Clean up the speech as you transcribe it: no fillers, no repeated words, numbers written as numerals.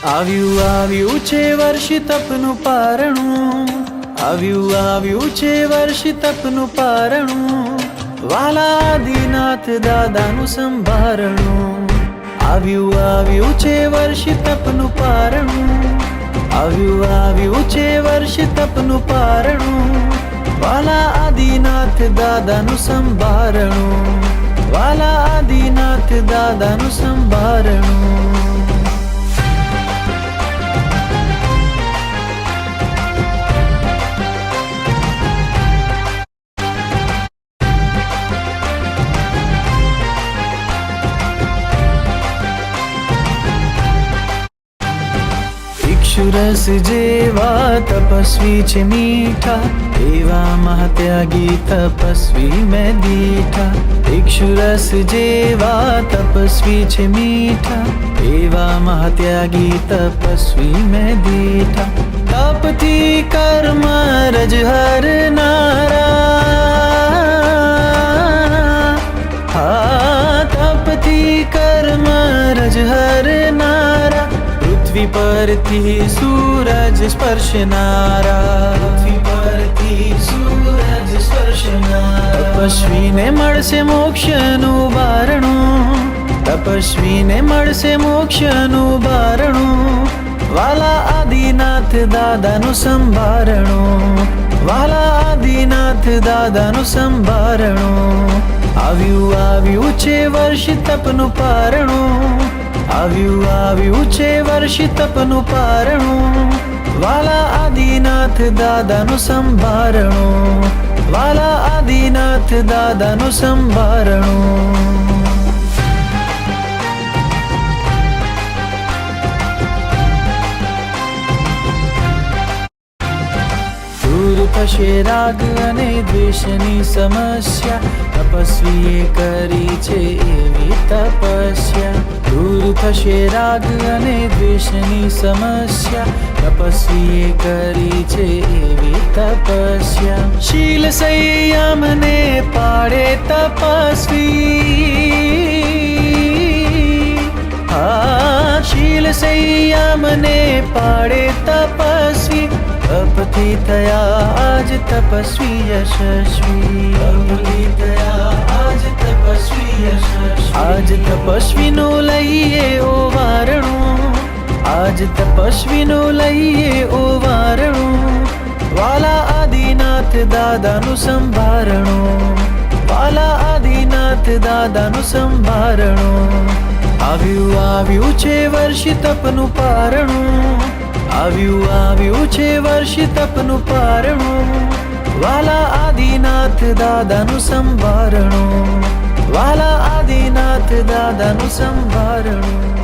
આવ્યું આવ્યું છે વર્ષ તપનું પારણું, આવ્યું આવ્યું છે વર્ષ તપનું પારણું, વાલા આદિનાથ દાદાનું સંભારણું. આવ્યું આવ્યું છે વર્ષ તપનું પારણું, આવ્યું આવ્યું છે વર્ષ તપનું પારણું, વાલા આદિનાથ દાદાનું સંભારણું, વાલા આદિનાથ દાદાનું સંભારણું. રસ જેવા તપસ્વી છે મીઠા, એવા મહાત્યાગી તપસ્વી મેં દીઠા. ઇક્ષુરસ જેવા તપસ્વી છે મીઠા, એવા મહાત્યાગી તપસ્વી મેં દીઠા. તપથી કર્મ રજ હરનારા, હા તપથી કર્મ રજ હરનારા, પૃથ્વી પરથી સૂરજ સ્પર્શનારા, પૃથ્વી પરથી સૂરજ સ્પર્શનારા. તપસ્વીને મળશે મોક્ષનું બારણું, તપસ્વીને મળશે મોક્ષનું બારણું, વાલા આદિનાથ દાદાનું સંભારણું, વાલા આદિનાથ દાદાનું સંભારણું. આવ્યું આવ્યું છે વર્ષ તપનું પારણું, આવ્યું આવ્યું છે વર્ષ તપનું પારણું, વાલા આદિનાથ દાદાનું સંભારણું, વાલા આદિનાથ દાદાનું સંભારણું. દૂર થશે રાગ અને દ્વેષની સમસ્યા, તપસ્વીએ કરી છે એવી તપસ્યા. દૂર થશે રાગ અને દ્વેષની સમસ્યા, તપસ્વીએ કરી છે એવી તપસ્યા. શીલ સંયમને પાડે તપસ્વી, હા શીલ સંયમને પાડે તપસ્વી, તપથી થયા આજ તપસ્વી યશસ્વી, તપથી થયા આજ તપસ્વી યશસ્વી. આજ તપસ્વીનું લઈએ ઓવારણું, આજ તપસ્વીનું લઈએ ઓવારણું, વાલા આદિનાથ દાદાનું સંભારણું, વાલા આદિનાથ દાદાનું સંભારણું. આવ્યું આવ્યું છે વર્ષ તપનું પારણું, આવ્યું આવ્યું છે વર્ષ તપનું પારણું, વાલા આદિનાથ દાદાનું સંભારણું, વાલા આદિનાથ દાદાનું સંભારણું.